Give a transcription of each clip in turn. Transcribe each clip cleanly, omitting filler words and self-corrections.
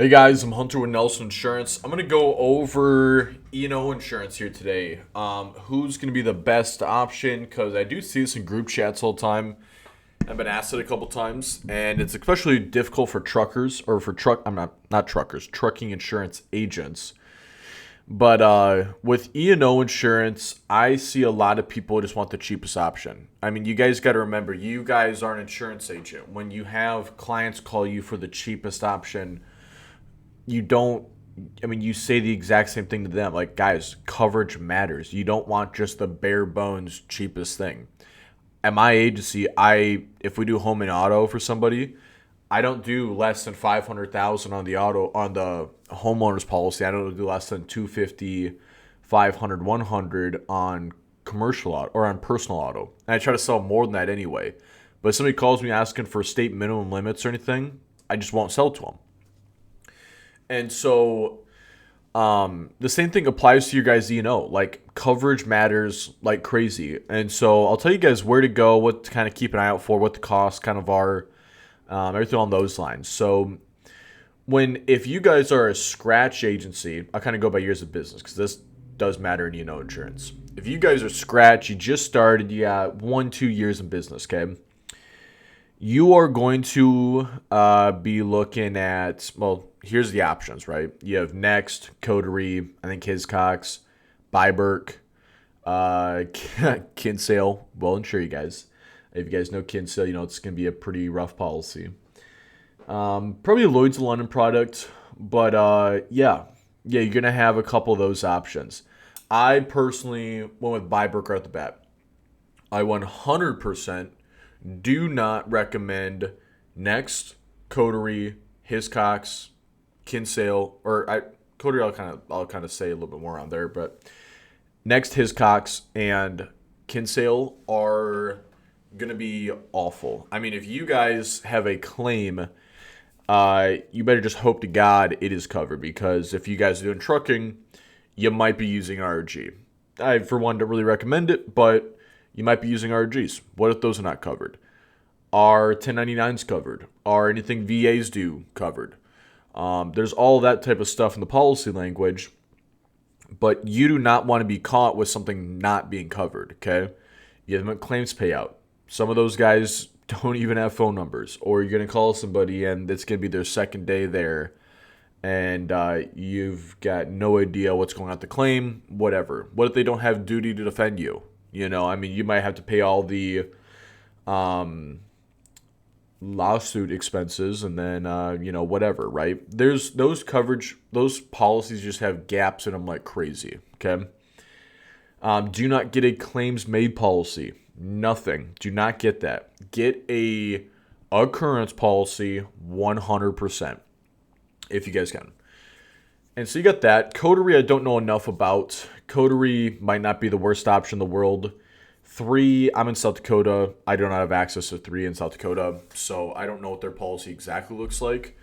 Hey guys, I'm Hunter with Nelson Insurance. I'm gonna go over E&O insurance here today. Who's gonna be the best option? Because I do see this in group chats all the time. I've been asked it a couple times, and it's especially difficult for truckers or for truck. I'm not truckers, trucking insurance agents. But with E&O insurance, I see a lot of people just want the cheapest option. I mean, you guys got to remember, you guys are an insurance agent. When you have clients call you for the cheapest option, you don't you say the exact same thing to them. Like, guys, coverage matters. You don't want just the bare bones cheapest thing. At my agency, I if we do home and auto for somebody, I don't do less than 500,000 on the auto on the homeowner's policy. I don't do less than 250, 500, 100 on commercial auto or on personal auto. And I try to sell more than that anyway. But if somebody calls me asking for state minimum limits or anything, I just won't sell to them. And so the same thing applies to your guys' E&O. Like, coverage matters like crazy. And so I'll tell you guys where to go, what to kind of keep an eye out for, what the costs kind of are, everything on those lines. So if you guys are a scratch agency, I'll kind of go by years of business because this does matter in E&O insurance. If you guys are scratch, you just started, you got 1-2 years in business, okay? You are going to be looking at, well, here's the options, right? You have Next, Coterie, I think Hiscox, Byberk, Kinsale. Well, insure you guys. If you guys know Kinsale, you know it's going to be a pretty rough policy. Probably a Lloyd's of London product, but yeah, you're going to have a couple of those options. I personally went with Byberk right at the bat. I 100% do not recommend Next, Coterie, Hiscox, Kinsale, Coterie. I'll kind of say a little bit more on there, but Next, Hiscox, and Kinsale are gonna be awful. I mean, if you guys have a claim, you better just hope to God it is covered, because if you guys are doing trucking, you might be using RG. I, for one, don't really recommend it, but you might be using RGs. What if those are not covered? Are 1099s covered? Are anything VAs do covered? There's all that type of stuff in the policy language, but you do not want to be caught with something not being covered, okay? You have them at claims payout. Some of those guys don't even have phone numbers, or you're going to call somebody and it's going to be their second day there, and you've got no idea what's going on with the claim, whatever. What if they don't have duty to defend you? You might have to pay all the lawsuit expenses, and then whatever, right? There's those policies just have gaps in them like crazy. Okay. Do not get a claims made policy. Nothing. Do not get that. Get a occurrence policy 100% if you guys can. And so you got that. Coterie, I don't know enough about. Coterie might not be the worst option in the world. 3, I'm in South Dakota. I do not have access to 3 in South Dakota, so I don't know what their policy exactly looks like.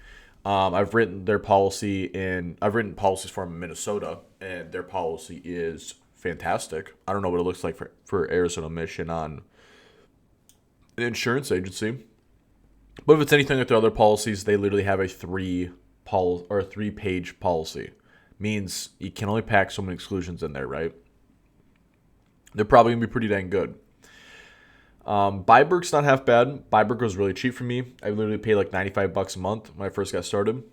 I've written policies for them in Minnesota, and their policy is fantastic. I don't know what it looks like for Arizona Mission on an insurance agency. But if it's anything like their other policies, they literally have a 3-page policy. Means you can only pack so many exclusions in there, right? They're probably going to be pretty dang good. Byberk's not half bad. Byberk was really cheap for me. I literally paid like $95 a month when I first got started.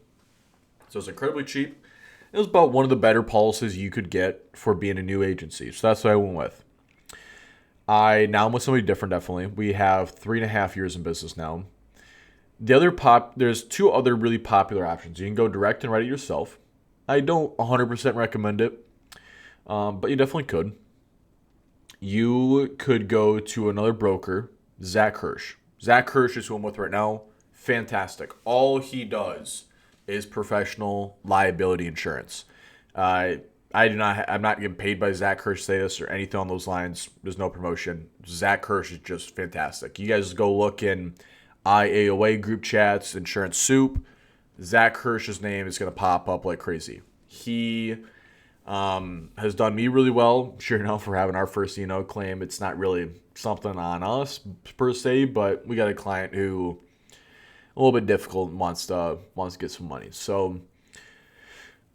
So it's incredibly cheap. It was about one of the better policies you could get for being a new agency. So that's what I went with. Now I'm with somebody different, definitely. We have 3.5 years in business now. There's 2 other really popular options. You can go direct and write it yourself. I don't 100% recommend it, but you definitely could. You could go to another broker, Zach Hirsch. Zach Hirsch is who I'm with right now. Fantastic. All he does is professional liability insurance. I'm not getting paid by Zach Hirsch to say this or anything on those lines. There's no promotion. Zach Hirsch is just fantastic. You guys go look in IAOA group chats, Insurance Soup. Zach Hirsch's name is going to pop up like crazy. He has done me really well. Sure enough, for having our first claim. It's not really something on us per se, but we got a client who a little bit difficult and wants to get some money. So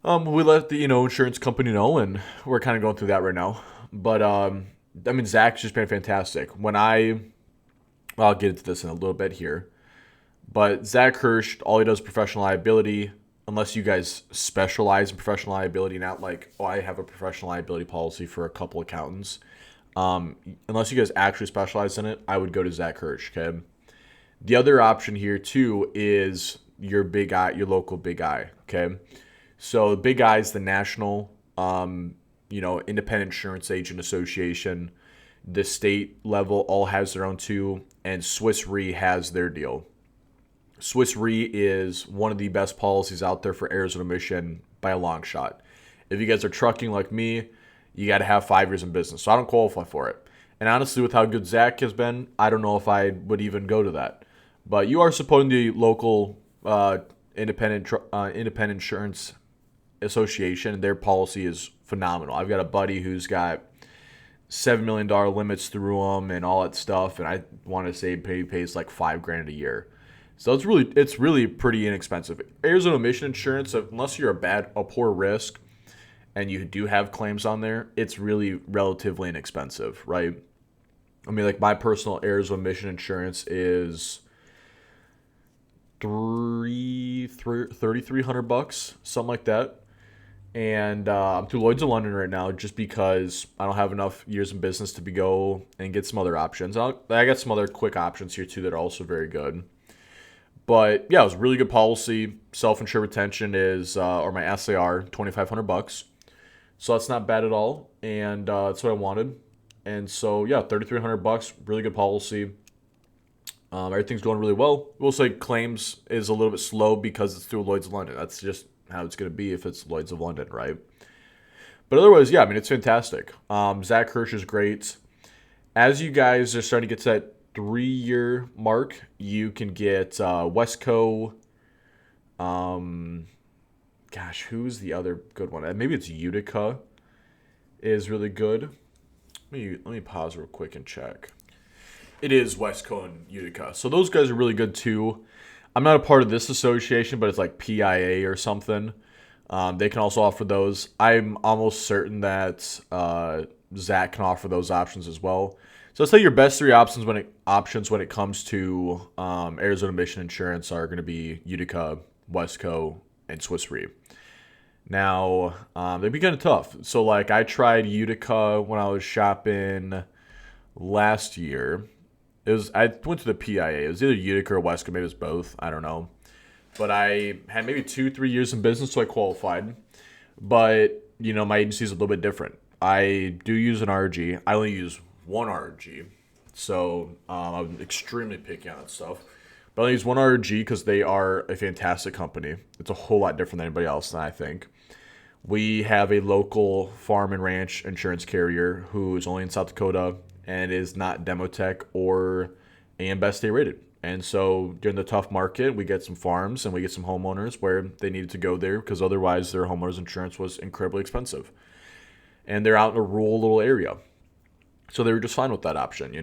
We let the insurance company know, and we're kind of going through that right now. But I mean, Zach's just been fantastic. I'll get into this in a little bit here. But Zach Hirsch, all he does is professional liability. Unless you guys specialize in professional liability, not like, oh, I have a professional liability policy for a couple accountants. Unless you guys actually specialize in it, I would go to Zach Hirsch. Okay. The other option here too is your big eye, your local big eye. Okay. So Big Eye is the national, independent insurance agent association. The state level all has their own too, and Swiss Re has their deal. Swiss Re is one of the best policies out there for Arizona Mission by a long shot. If you guys are trucking like me, you got to have 5 years in business. So I don't qualify for it. And honestly, with how good Zach has been, I don't know if I would even go to that. But you are supporting the local independent insurance association, and their policy is phenomenal. I've got a buddy who's got $7 million limits through them and all that stuff, and I want to say he pays like $5,000 a year. So it's really pretty inexpensive. Arizona Mission Insurance, unless you're a poor risk and you do have claims on there, it's really relatively inexpensive, right? I mean, like my personal Arizona Mission Insurance is $3,300, something like that. And I'm through Lloyd's of London right now just because I don't have enough years in business to go and get some other options. I got some other quick options here too that are also very good. But yeah, it was a really good policy. Self-insured retention is, or my SAR, $2,500. So that's not bad at all. And that's what I wanted. And so yeah, $3,300, really good policy. Everything's going really well. We'll say claims is a little bit slow because it's through Lloyd's of London. That's just how it's going to be if it's Lloyd's of London, right? But otherwise, yeah, I mean, it's fantastic. Zach Hirsch is great. As you guys are starting to get to that 3-year mark, you can get Wesco. Who's the other good one? Maybe it's Utica is really good. Let me pause real quick and check. It is Wesco and Utica. So those guys are really good too. I'm not a part of this association, but it's like PIA or something. They can also offer those. I'm almost certain that Zach can offer those options as well. So let's say your best three options when it comes to Arizona Mission Insurance are going to be Utica, Wesco, and Swiss Re. Now they'd be kind of tough. So like I tried Utica when I was shopping last year. I went to the PIA. It was either Utica or Wesco. Maybe it was both. I don't know. But I had maybe 2-3 years in business, so I qualified. But, my agency is a little bit different. I do use an RG. I only use one RG. So I'm extremely picky on that stuff. But I only use one RG because they are a fantastic company. It's a whole lot different than anybody else, I think. We have a local farm and ranch insurance carrier who is only in South Dakota and is not Demotech or AM Best State rated. And so during the tough market, we get some farms and we get some homeowners where they needed to go there because otherwise their homeowners insurance was incredibly expensive. And they're out in a rural little area. So they were just fine with that option,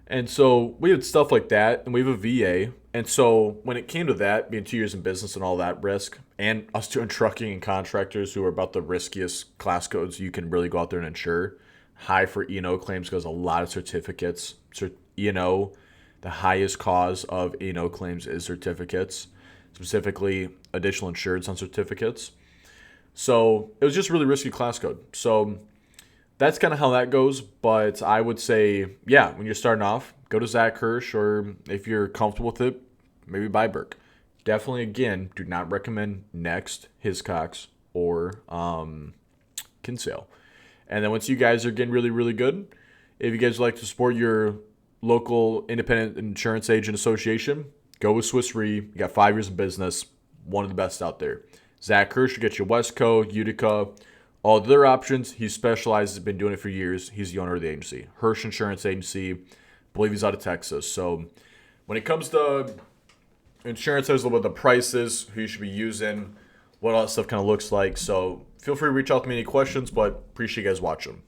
And so we had stuff like that, and we have a VA. And so when it came to that, being 2 years in business and all that risk, and us doing trucking and contractors who are about the riskiest class codes you can really go out there and insure, high for E&O claims because a lot of certificates. E&O, the highest cause of E&O claims is certificates, specifically additional insureds on certificates. So it was just really risky class code. So that's kind of how that goes. But I would say, yeah, when you're starting off, go to Zach Hirsch, or if you're comfortable with it, maybe buy Burke. Definitely, again, do not recommend Next, Hiscox, or Kinsale. And then once you guys are getting really, really good, if you guys like to support your local independent insurance agent association, go with Swiss Re. You got 5 years of business, one of the best out there. Zach Hirsch will get you Wesco, Utica, all the other options. He specializes, been doing it for years. He's the owner of the agency. Hirsch Insurance Agency. I believe he's out of Texas. So when it comes to insurance, there's a little bit of the prices, who you should be using, what all that stuff kind of looks like. So feel free to reach out to me any questions, but appreciate you guys watching.